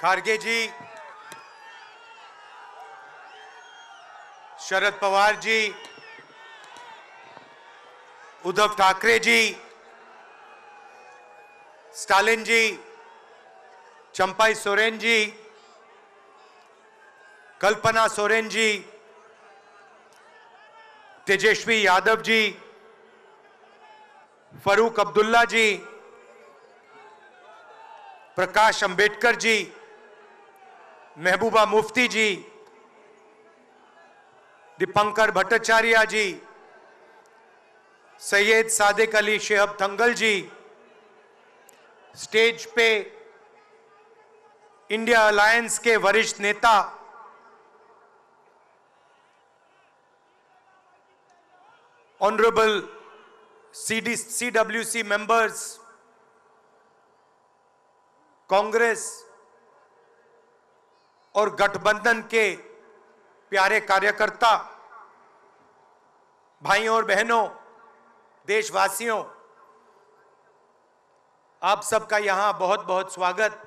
खारगे जी, Sharad Pawar ji, Uddhav Thackeray ji, Stalin जी, चंपाई सोरेन जी, कल्पना सोरेन जी, तेजस्वी यादव जी, फरूक अब्दुल्ला जी, प्रकाश अंबेडकर जी, महबूबा मुफ्ती जी, दीपंकर भट्टाचार्य जी, सैयद सादिक अली शेहब थंगल जी, stage पे India alliance के वरिष्ठ नेता ऑनरेबल CWC मेंबर्स, कांग्रेस और गठबंधन के प्यारे कार्यकर्ता, भाइयों और बहनों, देशवासियों, आप सबका यहां बहुत बहुत स्वागत।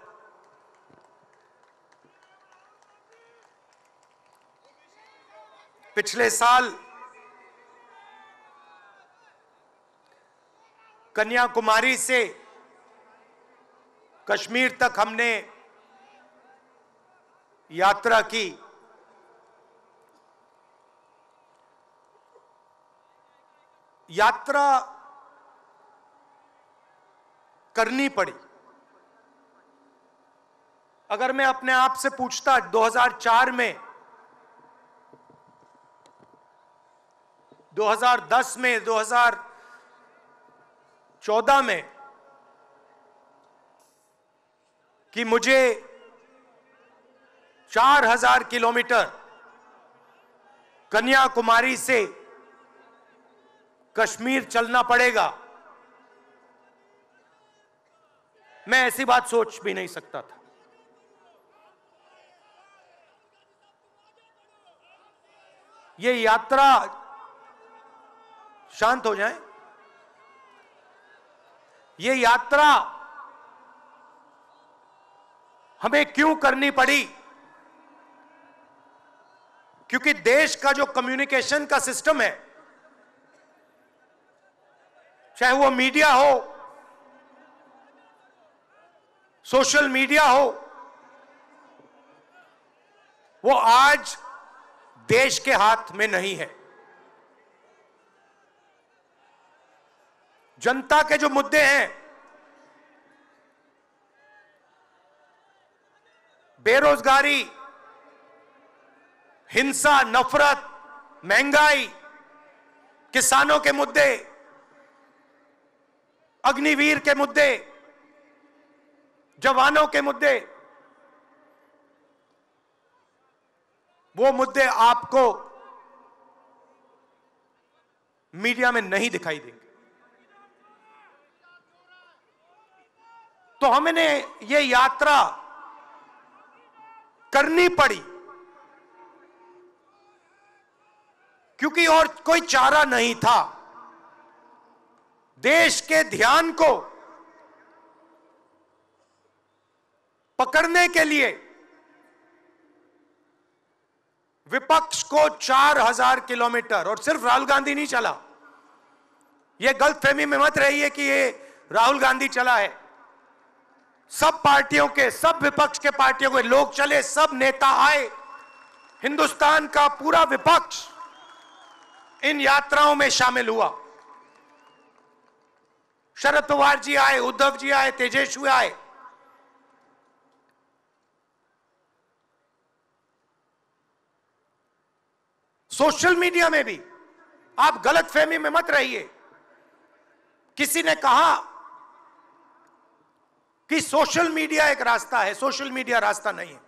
पिछले साल कन्याकुमारी से कश्मीर तक हमने यात्रा की। यात्रा करनी पड़ी। अगर मैं अपने आप से पूछता 2004 में, 2010 में, 2014 में कि मुझे 4000 किलोमीटर कन्याकुमारी से कश्मीर चलना पड़ेगा, मैं ऐसी बात सोच भी नहीं सकता था। ये यात्रा, शांत हो जाएं, ये यात्रा हमें क्यों करनी पड़ी? क्योंकि देश का जो कम्युनिकेशन का सिस्टम है, चाहे वो मीडिया हो, सोशल मीडिया हो, वो आज देश के हाथ में नहीं है। जनता के जो मुद्दे हैं, बेरोजगारी, हिंसा, नफरत, महंगाई, किसानों के मुद्दे, अग्निवीर के मुद्दे, जवानों के मुद्दे, वो मुद्दे आपको मीडिया में नहीं दिखाई देंगे। तो हमने ये यात्रा करनी पड़ी क्योंकि और कोई चारा नहीं था। देश के ध्यान को पकड़ने के लिए विपक्ष को 4000 किलोमीटर, और सिर्फ राहुल गांधी नहीं चला, यह गलतफहमी में मत रहिए कि ये राहुल गांधी चला है। सब पार्टियों के, सब विपक्ष के पार्टियों के लोग चले, सब नेता आए, हिंदुस्तान का पूरा विपक्ष इन यात्राओं में शामिल हुआ। शरद पवार जी आए, उद्धव जी आए, तेजस्वी आए। सोशल मीडिया में भी आप गलतफहमी में मत रहिए। किसी ने कहा कि सोशल मीडिया एक रास्ता है, सोशल मीडिया रास्ता नहीं है,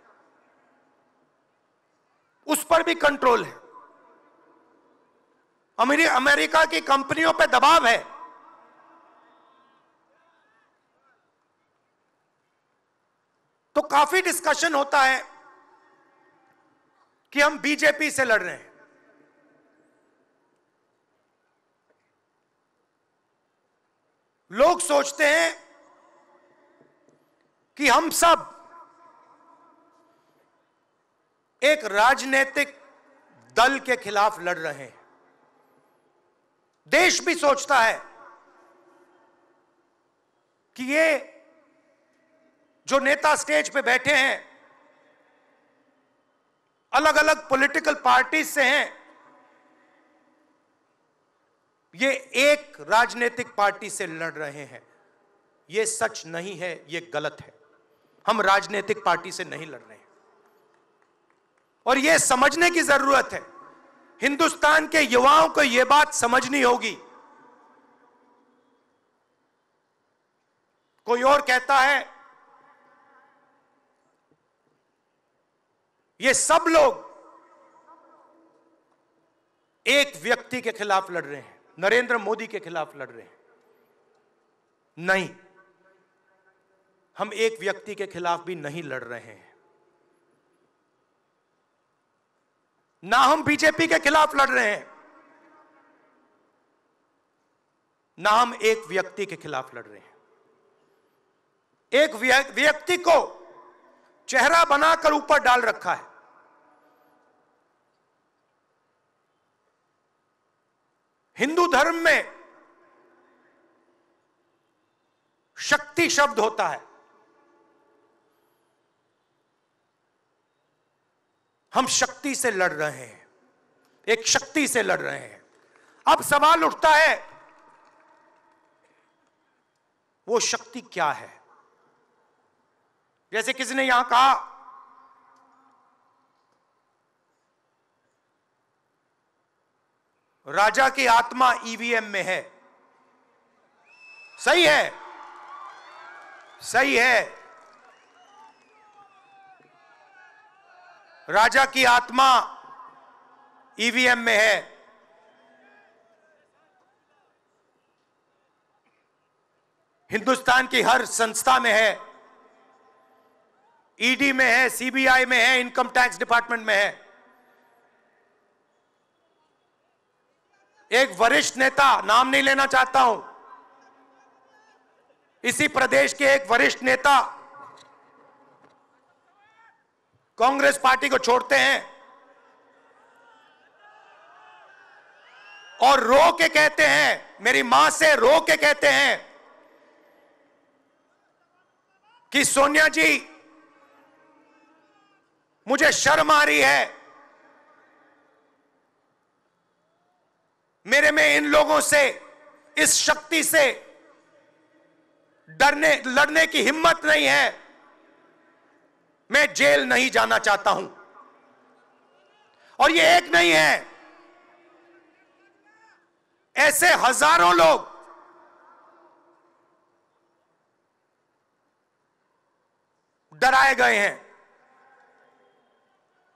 उस पर भी कंट्रोल है। अमेरिका की कंपनियों पर दबाव है। तो काफी डिस्कशन होता है कि हम बीजेपी से लड़ रहे हैं। लोग सोचते हैं कि हम सब एक राजनीतिक दल के खिलाफ लड़ रहे हैं। देश भी सोचता है कि ये जो नेता स्टेज पे बैठे हैं अलग अलग पॉलिटिकल पार्टी से हैं, ये एक राजनीतिक पार्टी से लड़ रहे हैं। ये सच नहीं है, ये गलत है। हम राजनीतिक पार्टी से नहीं लड़ रहे हैं और यह समझने की जरूरत है। हिंदुस्तान के युवाओं को यह बात समझनी होगी। कोई और कहता है ये सब लोग एक व्यक्ति के खिलाफ लड़ रहे हैं, नरेंद्र मोदी के खिलाफ लड़ रहे हैं। नहीं, हम एक व्यक्ति के खिलाफ भी नहीं लड़ रहे हैं, ना हम बीजेपी के खिलाफ लड़ रहे हैं, ना हम एक व्यक्ति के खिलाफ लड़ रहे हैं। एक व्यक्ति को चेहरा बनाकर ऊपर डाल रखा है। हिंदू धर्म में शक्ति शब्द होता है। हम शक्ति से लड़ रहे हैं, एक शक्ति से लड़ रहे हैं। अब सवाल उठता है वो शक्ति क्या है? जैसे किसी ने यहां कहा राजा की आत्मा ईवीएम में है। सही है, सही है। राजा की आत्मा ईवीएम में है। हिंदुस्तान की हर संस्था में है, ईडी में है, सीबीआई में है, इनकम टैक्स डिपार्टमेंट में है। एक वरिष्ठ नेता, नाम नहीं लेना चाहता हूं, इसी प्रदेश के एक वरिष्ठ नेता कांग्रेस पार्टी को छोड़ते हैं और रो के कहते हैं, मेरी मां से रो के कहते हैं कि सोनिया जी मुझे शर्म आ रही है, मेरे में इन लोगों से, इस शक्ति से लड़ने की हिम्मत नहीं है, मैं जेल नहीं जाना चाहता हूं। और ये एक नहीं है, ऐसे हजारों लोग डराए गए हैं।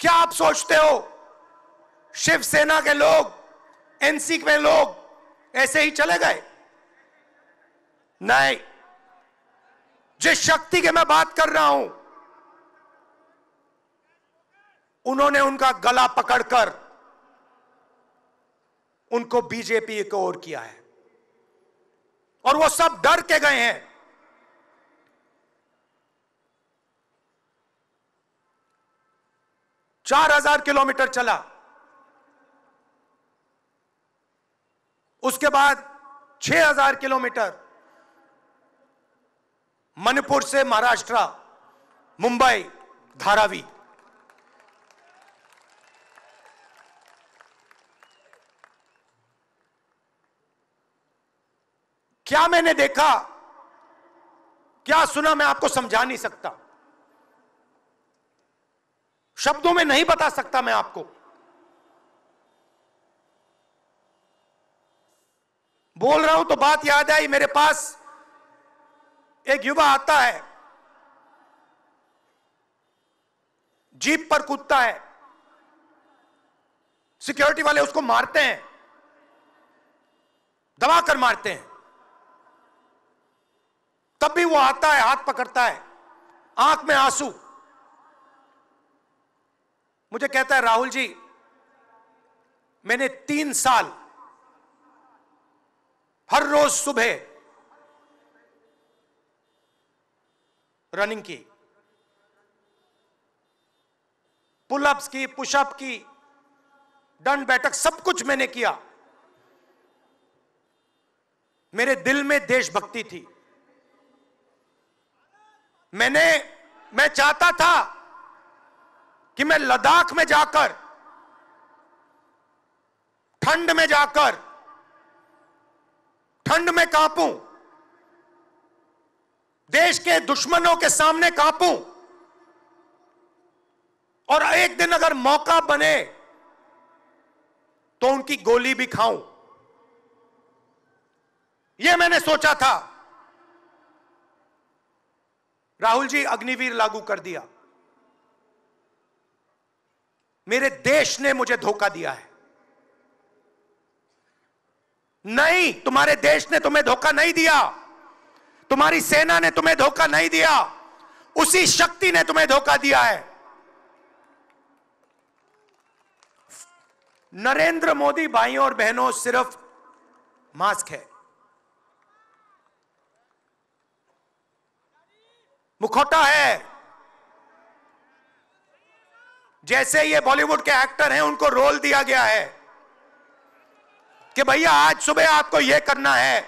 क्या आप सोचते हो शिवसेना के लोग, एनसी के लोग ऐसे ही चले गए? नहीं, जिस शक्ति की मैं बात कर रहा हूं, उन्होंने उनका गला पकड़कर उनको बीजेपी की ओर किया है और वो सब डर के गए हैं। चार 4,000 किलोमीटर चला, उसके बाद 6,000 किलोमीटर मणिपुर से महाराष्ट्र, मुंबई, धारावी। क्या मैंने देखा, क्या सुना, मैं आपको समझा नहीं सकता, शब्दों में नहीं बता सकता मैं आपको। बोल रहा हूं तो बात याद आई, मेरे पास एक युवा आता है, जीप पर कूदता है, सिक्योरिटी वाले उसको मारते हैं, दबाकर मारते हैं, तब भी वो आता है, हाथ पकड़ता है, आंख में आंसू, मुझे कहता है राहुल जी मैंने 3 साल हर रोज सुबह रनिंग की, पुलअप्स की, पुशअप की, दंड बैठक, सब कुछ मैंने किया। मेरे दिल में देशभक्ति थी। मैं चाहता था कि मैं लद्दाख में जाकर, ठंड में जाकर, ठंड में कांपूं, देश के दुश्मनों के सामने कांपूं, और एक दिन अगर मौका बने तो उनकी गोली भी खाऊं। यह मैंने सोचा था। राहुल जी, अग्निवीर लागू कर दिया। मेरे देश ने मुझे धोखा दिया है। नहीं, तुम्हारे देश ने तुम्हें धोखा नहीं दिया, तुम्हारी सेना ने तुम्हें धोखा नहीं दिया, उसी शक्ति ने तुम्हें धोखा दिया है। नरेंद्र मोदी भाइयों और बहनों सिर्फ मास्क है, मुखौटा है। जैसे ये बॉलीवुड के एक्टर हैं, उनको रोल दिया गया है कि भैया आज सुबह आपको यह करना है,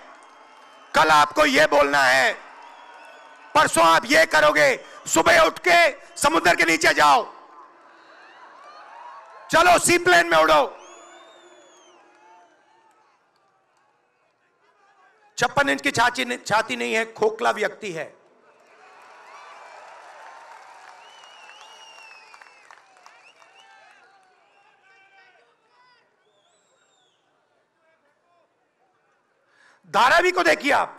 कल आपको यह बोलना है, परसों आप यह करोगे, सुबह उठ के समुद्र के नीचे जाओ, चलो सी प्लेन में उड़ो। 56 इंच की छाती नहीं है, खोखला व्यक्ति है। धारावी को देखिए आप।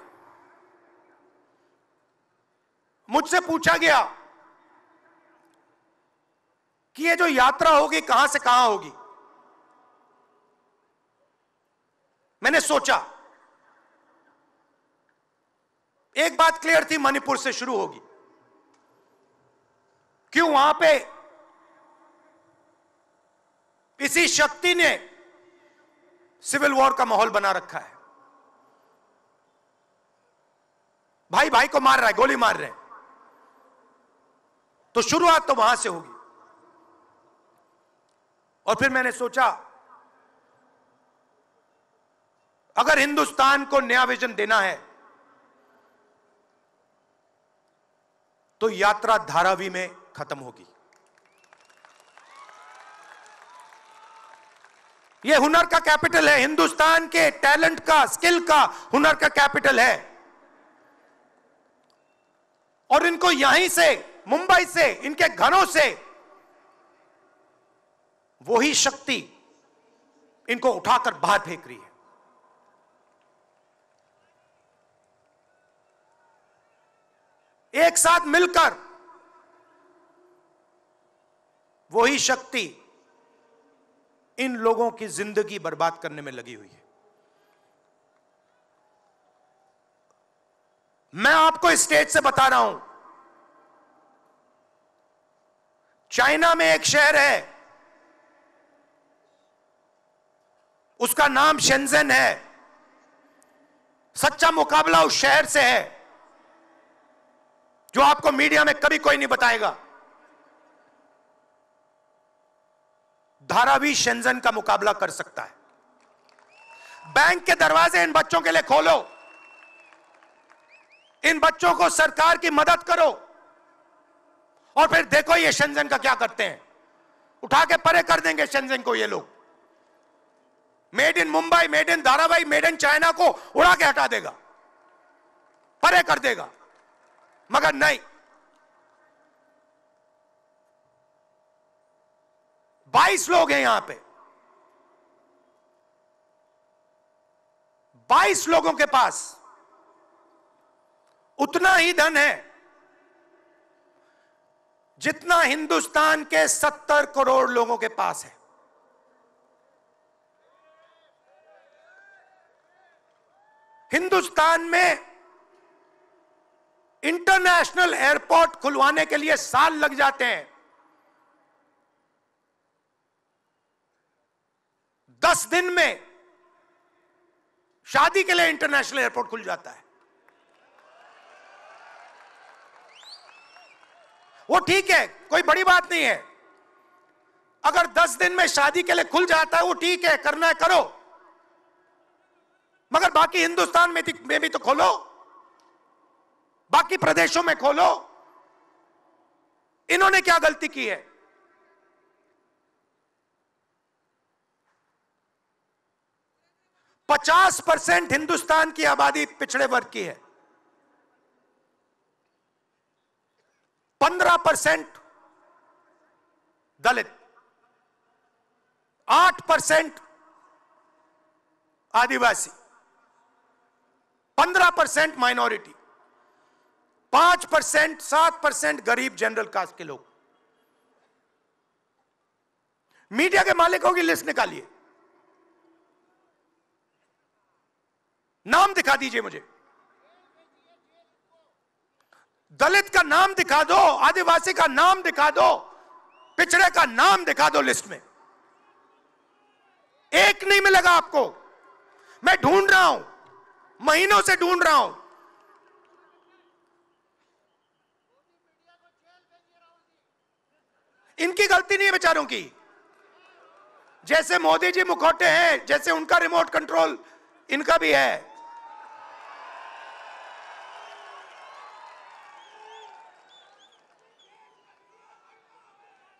मुझसे पूछा गया कि ये जो यात्रा होगी कहां से कहां होगी। मैंने सोचा, एक बात क्लियर थी, मणिपुर से शुरू होगी। क्यों? वहां पे इसी शक्ति ने सिविल वॉर का माहौल बना रखा है। भाई भाई को मार रहा है, गोली मार रहे हैं, तो शुरुआत तो वहां से होगी। और फिर मैंने सोचा, अगर हिंदुस्तान को नया विजन देना है तो यात्रा धारावी में खत्म होगी। यह हुनर का कैपिटल है, हिंदुस्तान के टैलेंट का, स्किल का, हुनर का कैपिटल है। और इनको यहीं से, मुंबई से, इनके घरों से वही शक्ति इनको उठाकर बाहर फेंक रही है। एक साथ मिलकर वही शक्ति इन लोगों की जिंदगी बर्बाद करने में लगी हुई है। मैं आपको इस स्टेज से बता रहा हूं, चाइना में एक शहर है, उसका नाम शेंजन है। सच्चा मुकाबला उस शहर से है जो आपको मीडिया में कभी कोई नहीं बताएगा। धारावी शेंजन का मुकाबला कर सकता है। बैंक के दरवाजे इन बच्चों के लिए खोलो, इन बच्चों को सरकार की मदद करो, और फिर देखो ये शेंजन का क्या करते हैं। उठा के परे कर देंगे शेंजन को ये लोग। Made in Mumbai, made in Dharavi, made in China को उड़ा के हटा देगा, परे कर देगा। मगर नहीं, 22 लोग हैं यहां पे, 22 लोगों के पास उतना ही धन है जितना हिंदुस्तान के 70 करोड़ लोगों के पास है। हिंदुस्तान में इंटरनेशनल एयरपोर्ट खुलवाने के लिए साल लग जाते हैं। 10 दिन में शादी के लिए इंटरनेशनल एयरपोर्ट खुल जाता है। वो ठीक है, कोई बड़ी बात नहीं है, अगर 10 दिन में शादी के लिए खुल जाता है वो ठीक है, करना है करो, मगर बाकी हिंदुस्तान में भी तो खोलो, बाकी प्रदेशों में खोलो। इन्होंने क्या गलती की है? पचास 50% हिंदुस्तान की आबादी पिछड़े वर्ग की है, 15% दलित, 8% आदिवासी, 15% माइनॉरिटी, 5% 7% गरीब जनरल कास्ट के लोग। मीडिया के मालिकों की लिस्ट निकालिए, नाम दिखा दीजिए मुझे। दलित का नाम दिखा दो, आदिवासी का नाम दिखा दो, पिछड़े का नाम दिखा दो लिस्ट में। एक नहीं मिलेगा आपको। मैं ढूंढ रहा हूं, महीनों से ढूंढ रहा हूं। इनकी गलती नहीं है बेचारों की। जैसे मोदी जी मुखौटे हैं, जैसे उनका रिमोट कंट्रोल इनका भी है।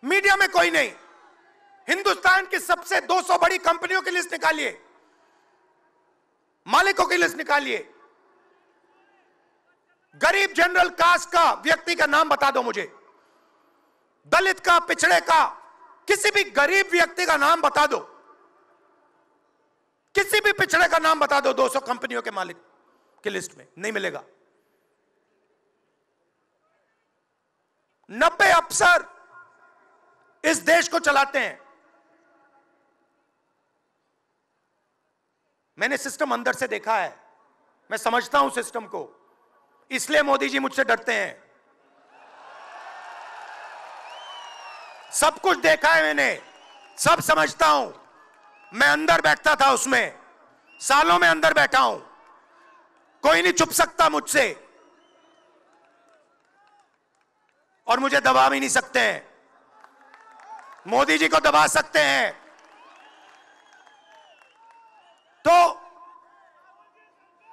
मीडिया में कोई नहीं। हिंदुस्तान की सबसे 200 बड़ी कंपनियों की लिस्ट निकालिए, मालिकों की लिस्ट निकालिए। गरीब जनरल कास्ट का व्यक्ति का नाम बता दो मुझे, दलित का, पिछड़े का, किसी भी गरीब व्यक्ति का नाम बता दो, किसी भी पिछड़े का नाम बता दो 200 कंपनियों के मालिक की लिस्ट में, नहीं मिलेगा। 90 अफसर इस देश को चलाते हैं। मैंने सिस्टम अंदर से देखा है, मैं समझता हूं सिस्टम को, इसलिए मोदी जी मुझसे डरते हैं। सब कुछ देखा है मैंने, सब समझता हूं। मैं अंदर बैठता था उसमें, सालों में अंदर बैठा हूं। कोई नहीं छुप सकता मुझसे, और मुझे दबा भी नहीं सकते हैं। मोदी जी को दबा सकते हैं तो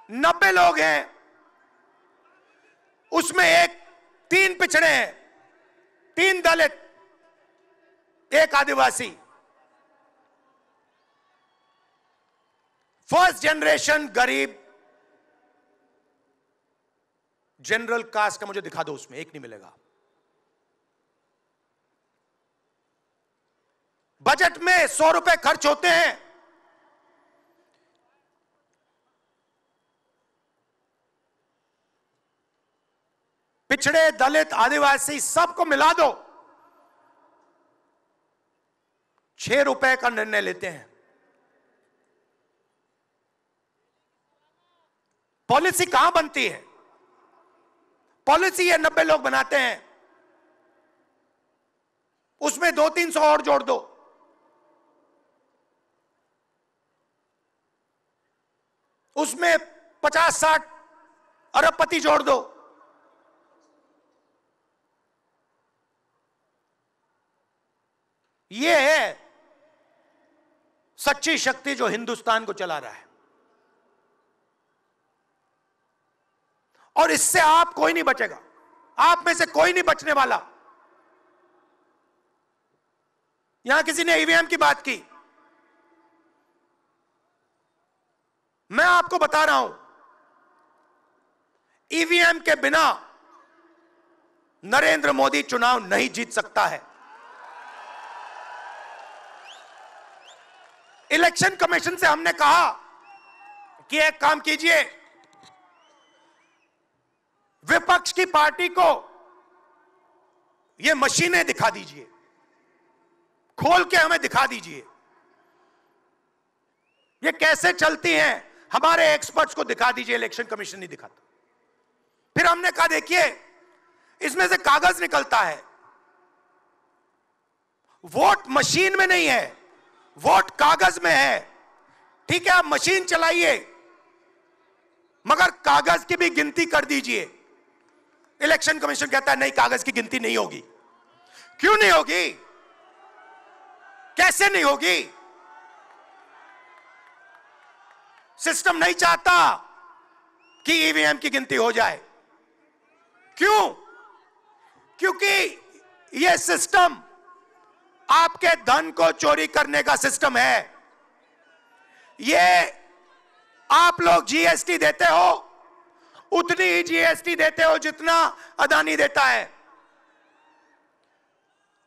90 लोग हैं, उसमें 3 पिछड़े हैं, 3 दलित, 1 आदिवासी। फर्स्ट जनरेशन गरीब जनरल कास्ट का मुझे दिखा दो, उसमें 1 नहीं मिलेगा। बजट में 100 रुपए खर्च होते हैं, पिछड़े, दलित, आदिवासी सबको मिला दो, 6 रुपए का निर्णय लेते हैं। पॉलिसी कहां बनती है? पॉलिसी ये 90 लोग बनाते हैं, उसमें 200-300 और जोड़ दो। उसमें 50-60 अरबपति जोड़ दो। यह है सच्ची शक्ति जो हिंदुस्तान को चला रहा है। और इससे आप कोई नहीं बचेगा, आप में से कोई नहीं बचने वाला। यहां किसी ने ईवीएम की बात की, मैं आपको बता रहा हूं, ईवीएम के बिना नरेंद्र मोदी चुनाव नहीं जीत सकता है। इलेक्शन कमीशन से हमने कहा कि एक काम कीजिए, विपक्ष की पार्टी को ये मशीनें दिखा दीजिए, खोल के हमें दिखा दीजिए ये कैसे चलती हैं, हमारे एक्सपर्ट्स को दिखा दीजिए। इलेक्शन कमीशन नहीं दिखाता। फिर हमने कहा देखिए, इसमें से कागज निकलता है, वोट मशीन में नहीं है, वोट कागज में है। ठीक है, आप मशीन चलाइए, मगर कागज की भी गिनती कर दीजिए। इलेक्शन कमीशन कहता है नहीं, कागज की गिनती नहीं होगी। क्यों नहीं होगी? कैसे नहीं होगी? सिस्टम नहीं चाहता कि ईवीएम की गिनती हो जाए। क्यों? क्योंकि यह सिस्टम आपके धन को चोरी करने का सिस्टम है। यह आप लोग जीएसटी देते हो, उतनी ही जीएसटी देते हो जितना अदानी देता है।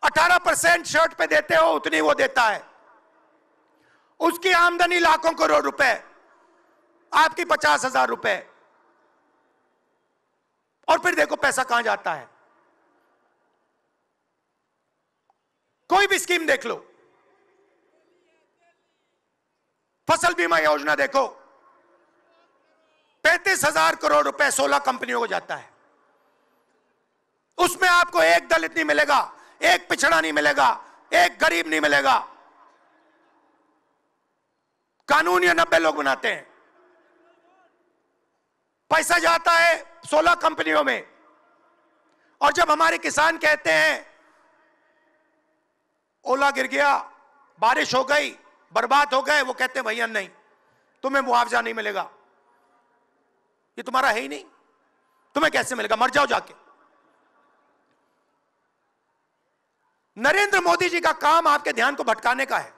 18% शर्ट पे देते हो, उतनी वो देता है। उसकी आमदनी लाखों करोड़ रुपए, आपकी 50,000 रुपए। और फिर देखो पैसा कहां जाता है। कोई भी स्कीम देख लो, फसल बीमा योजना देखो, 35,000 करोड़ रुपए 16 कंपनियों को जाता है। उसमें आपको एक दलित नहीं मिलेगा, एक पिछड़ा नहीं मिलेगा, एक गरीब नहीं मिलेगा। कानून ये 90 लोग बनाते हैं। पैसा जाता है 16 कंपनियों में। और जब हमारे किसान कहते हैं ओला गिर गया, बारिश हो गई, बर्बाद हो गए, वो कहते हैं भैया नहीं, तुम्हें मुआवजा नहीं मिलेगा, ये तुम्हारा है ही नहीं, तुम्हें कैसे मिलेगा, मर जाओ जाके। नरेंद्र मोदी जी का काम आपके ध्यान को भटकाने का है।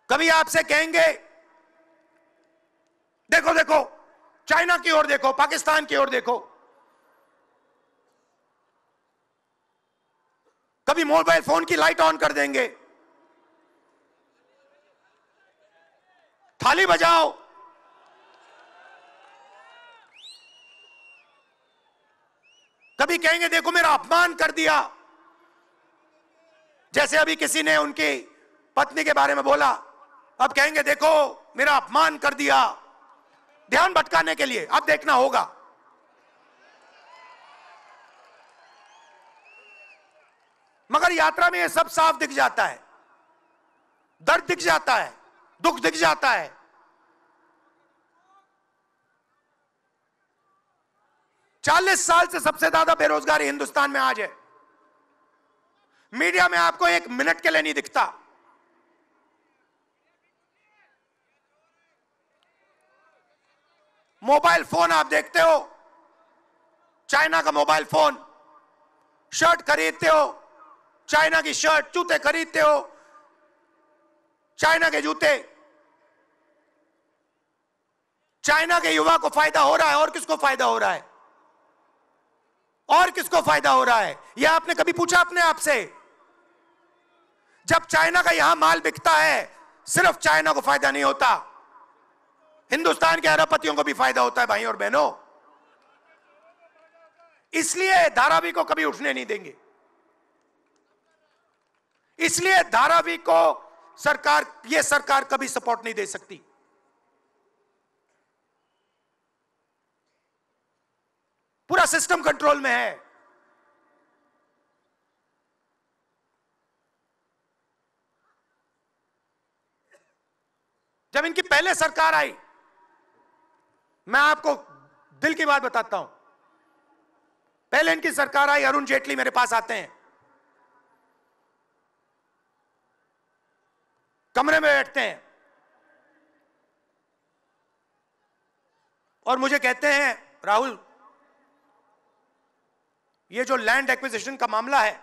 कभी आपसे कहेंगे देखो देखो चाइना की ओर देखो, पाकिस्तान की ओर देखो। कभी मोबाइल फोन की लाइट ऑन कर देंगे, थाली बजाओ। कभी कहेंगे देखो मेरा अपमान कर दिया, जैसे अभी किसी ने उनकी पत्नी के बारे में बोला, अब कहेंगे देखो मेरा अपमान कर दिया, ध्यान भटकाने के लिए। अब देखना होगा। मगर यात्रा में यह सब साफ दिख जाता है, दर्द दिख जाता है, दुख दिख जाता है। चालीस साल से सबसे ज्यादा बेरोजगारी हिंदुस्तान में आज है। मीडिया में आपको एक मिनट के लिए नहीं दिखता। मोबाइल फोन आप देखते हो, चाइना का मोबाइल फोन, शर्ट खरीदते हो, चाइना की शर्ट, जूते खरीदते हो, चाइना के जूते। चाइना के युवा को फायदा हो रहा है, और किसको फायदा हो रहा है? और किसको फायदा हो रहा है? यह आपने कभी पूछा अपने आप से? जब चाइना का यहां माल बिकता है, सिर्फ चाइना को फायदा नहीं होता, हिंदुस्तान के अरबपतियों को भी फायदा होता है भाई और बहनों। इसलिए धारावी को कभी उठने नहीं देंगे। इसलिए धारावी को यह सरकार कभी सपोर्ट नहीं दे सकती। पूरा सिस्टम कंट्रोल में है। जब इनकी पहले सरकार आई, मैं आपको दिल की बात बताता हूं, पहले इनकी सरकार आई, अरुण जेटली मेरे पास आते हैं, कमरे में बैठते हैं और मुझे कहते हैं राहुल, ये जो लैंड एक्विजिशन का मामला है,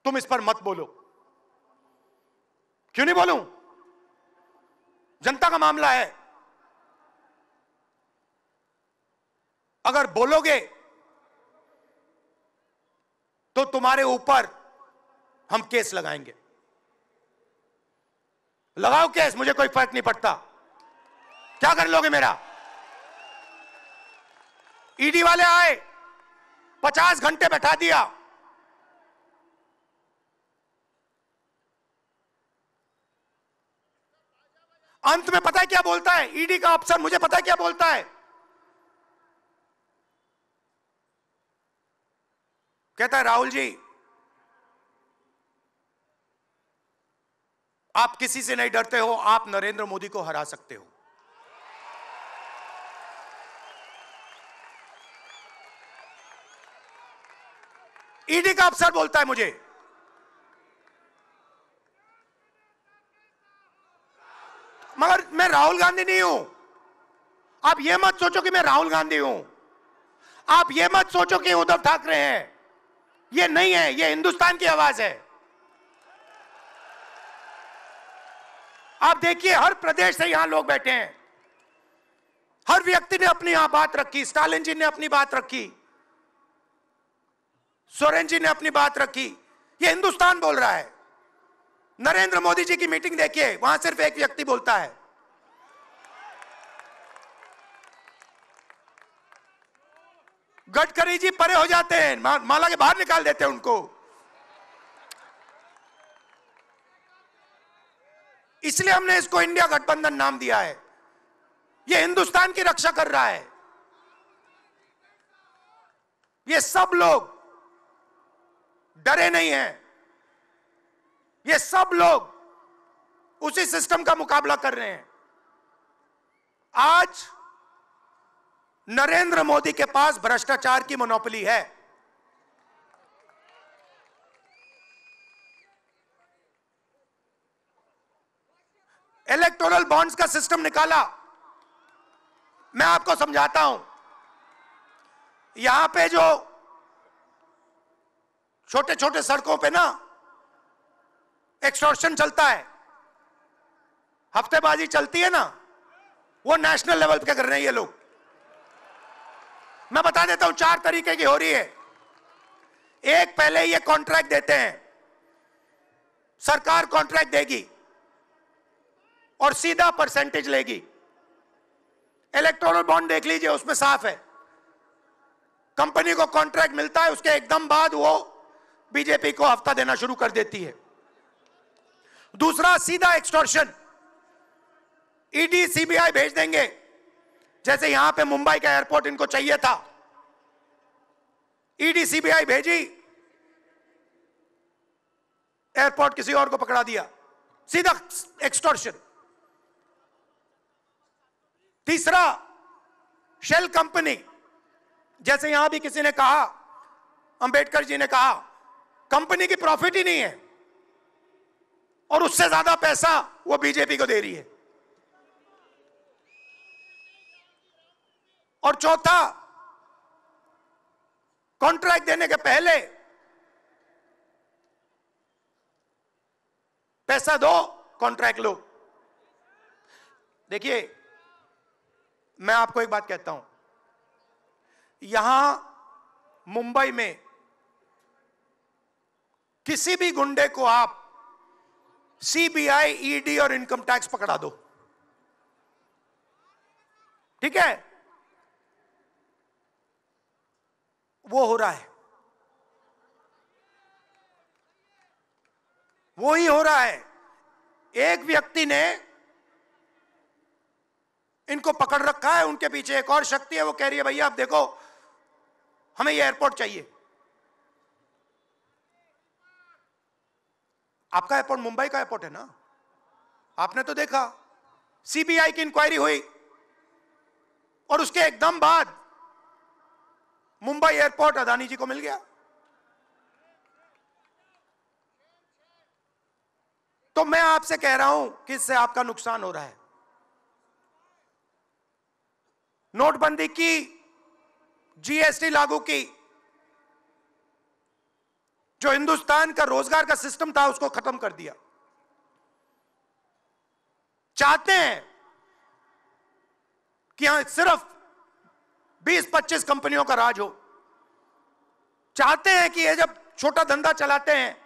तुम इस पर मत बोलो। क्यों नहीं बोलूं? जनता का मामला है। अगर बोलोगे तो तुम्हारे ऊपर हम केस लगाएंगे। लगाओ केस, मुझे कोई फर्क नहीं पड़ता। क्या कर लोगे मेरा? ईडी वाले आए, 50 घंटे बैठा दिया। अंत में पता है क्या बोलता है ईडी का अफसर? मुझे पता है क्या बोलता है? कहता है राहुल जी, आप किसी से नहीं डरते हो, आप नरेंद्र मोदी को हरा सकते हो। ईडी का अफसर बोलता है मुझे। मगर मैं राहुल गांधी नहीं हूं। आप ये मत सोचो कि मैं राहुल गांधी हूं। आप ये मत सोचो कि उद्धव ठाकरे हैं। ये नहीं है, ये हिंदुस्तान की आवाज है। आप देखिए, हर प्रदेश से यहां लोग बैठे हैं। हर व्यक्ति ने अपनी यहां बात रखी। स्टालिन जी ने अपनी बात रखी, सोरेन जी ने अपनी बात रखी। ये हिंदुस्तान बोल रहा है। नरेंद्र मोदी जी की मीटिंग देखिए, वहां सिर्फ एक व्यक्ति बोलता है। गडकरी जी परे हो जाते हैं, माला के बाहर निकाल देते हैं उनको। इसलिए हमने इसको इंडिया गठबंधन नाम दिया है। ये हिंदुस्तान की रक्षा कर रहा है। ये सब लोग डरे नहीं हैं। ये सब लोग उसी सिस्टम का मुकाबला कर रहे हैं। आज नरेंद्र मोदी के पास भ्रष्टाचार की मोनोपोली है। इलेक्टोरल बॉन्ड्स का सिस्टम निकाला। मैं आपको समझाता हूं। यहां पे जो छोटे छोटे सड़कों पे ना एक्सटॉर्शन चलता है, हफ्तेबाजी चलती है ना, वो नेशनल लेवल पे कर रहे हैं ये लोग। मैं बता देता हूं, 4 तरीके की हो रही है। एक, पहले ये कॉन्ट्रैक्ट देते हैं, सरकार कॉन्ट्रैक्ट देगी और सीधा परसेंटेज लेगी। इलेक्टोरल बॉन्ड देख लीजिए, उसमें साफ है। कंपनी को कॉन्ट्रैक्ट मिलता है, उसके एकदम बाद वो बीजेपी को हफ्ता देना शुरू कर देती है। दूसरा, सीधा एक्सटॉर्शन। ईडी सीबीआई भेज देंगे। जैसे यहां पे मुंबई का एयरपोर्ट इनको चाहिए था, ईडी सीबीआई भेजी, एयरपोर्ट किसी और को पकड़ा दिया। सीधा एक्सटॉर्शन। तीसरा, शेल कंपनी। जैसे यहां भी किसी ने कहा, अंबेडकर जी ने कहा, कंपनी की प्रॉफिट ही नहीं है और उससे ज्यादा पैसा वो बीजेपी को दे रही है। और चौथा, कॉन्ट्रैक्ट देने के पहले पैसा दो, कॉन्ट्रैक्ट लो। देखिए, मैं आपको एक बात कहता हूं, यहां मुंबई में किसी भी गुंडे को आप सीबीआई, ईडी और इनकम टैक्स पकड़ा दो, ठीक है? वो हो रहा है, वो ही हो रहा है। एक व्यक्ति ने इनको पकड़ रखा है, उनके पीछे एक और शक्ति है, वो कह रही है भैया आप देखो, हमें ये एयरपोर्ट चाहिए। आपका एयरपोर्ट मुंबई का एयरपोर्ट है ना, आपने तो देखा। सीबीआई की इंक्वायरी हुई और उसके एकदम बाद मुंबई एयरपोर्ट अदानी जी को मिल गया। तो मैं आपसे कह रहा हूं कि इससे आपका नुकसान हो रहा है। नोटबंदी की, जीएसटी लागू की, जो हिंदुस्तान का रोजगार का सिस्टम था उसको खत्म कर दिया। चाहते हैं कि यहां सिर्फ 20-25 कंपनियों का राज हो। चाहते हैं कि ये जब छोटा धंधा चलाते हैं,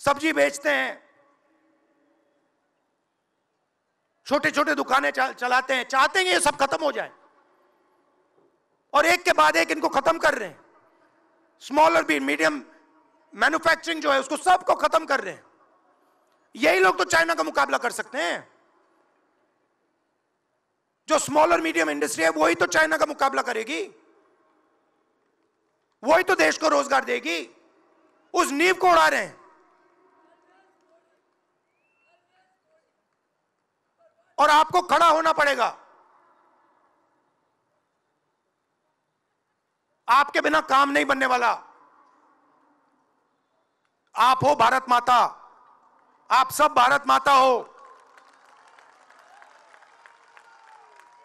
सब्जी बेचते हैं, छोटे छोटे दुकानें चलाते हैं, चाहते हैं कि ये सब खत्म हो जाए। और एक के बाद एक इनको खत्म कर रहे हैं। स्मॉल और मीडियम मैन्युफैक्चरिंग जो है उसको सबको खत्म कर रहे हैं। यही लोग तो चाइना का मुकाबला कर सकते हैं। जो स्मॉल और मीडियम इंडस्ट्री है वही तो चाइना का मुकाबला करेगी, वही तो देश को रोजगार देगी। उस नींव को उड़ा रहे हैं। और आपको खड़ा होना पड़ेगा। आपके बिना काम नहीं बनने वाला। आप हो भारत माता, आप सब भारत माता हो,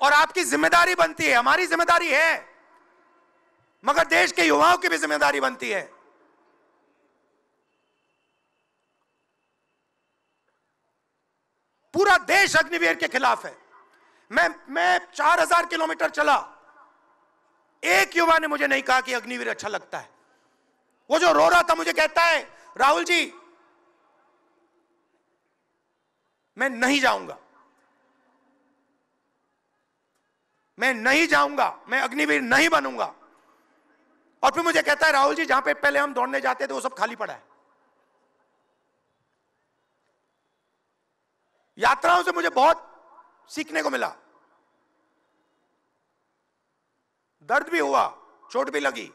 और आपकी जिम्मेदारी बनती है, हमारी जिम्मेदारी है, मगर देश के युवाओं की भी जिम्मेदारी बनती है। पूरा देश अग्निवीर के खिलाफ है। मैं 4000 किलोमीटर चला, एक युवा ने मुझे नहीं कहा कि अग्निवीर अच्छा लगता है। वो जो रो रहा था मुझे कहता है, राहुल जी मैं नहीं जाऊंगा, मैं नहीं जाऊंगा, मैं अग्निवीर नहीं बनूंगा। और फिर मुझे कहता है, राहुल जी जहां पे पहले हम दौड़ने जाते थे वो सब खाली पड़ा है। यात्राओं से मुझे बहुत सीखने को मिला, दर्द भी हुआ, चोट भी लगी,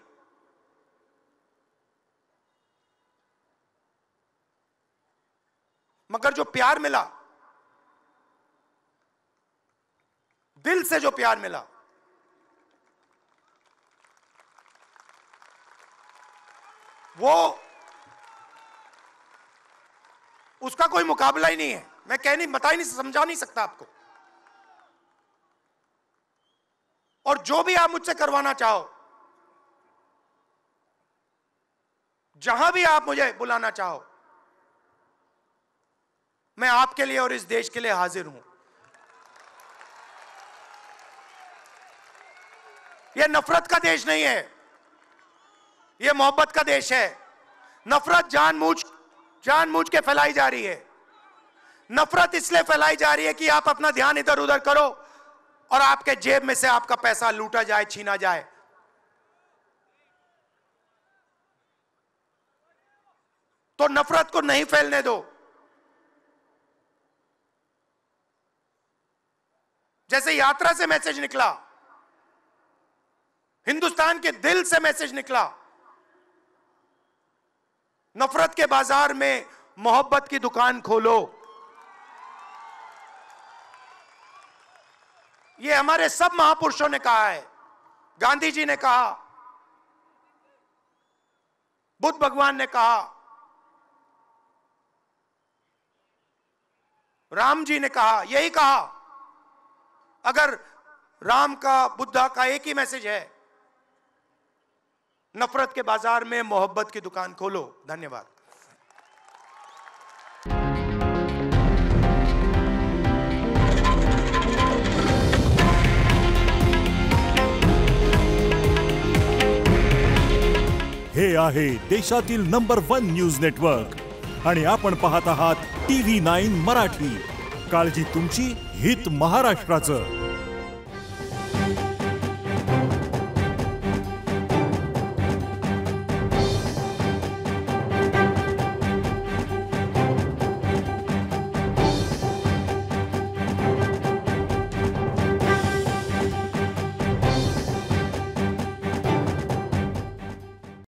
मगर जो प्यार मिला, दिल से जो प्यार मिला, वो उसका कोई मुकाबला ही नहीं है। मैं बता ही नहीं, समझा नहीं सकता आपको। और जो भी आप मुझसे करवाना चाहो, जहां भी आप मुझे बुलाना चाहो, मैं आपके लिए और इस देश के लिए हाजिर हूं। यह नफरत का देश नहीं है, यह मोहब्बत का देश है। नफरत जानबूझ के फैलाई जा रही है। नफरत इसलिए फैलाई जा रही है कि आप अपना ध्यान इधर उधर करो और आपके जेब में से आपका पैसा लूटा जाए, छीना जाए। तो नफरत को नहीं फैलने दो। जैसे यात्रा से मैसेज निकला, हिंदुस्तान के दिल से मैसेज निकला, नफरत के बाजार में मोहब्बत की दुकान खोलो। ये हमारे सब महापुरुषों ने कहा है। गांधी जी ने कहा, बुद्ध भगवान ने कहा, राम जी ने कहा, यही कहा। अगर राम का, बुद्धा का एक ही मैसेज है, नफरत के बाजार में मोहब्बत की दुकान खोलो। धन्यवाद। हे आहे देशातील नंबर 1 न्यूज नेटवर्क आणि आपण पाहत आहात TV9 मराठी। काळजी तुमची, हित महाराष्ट्राचं।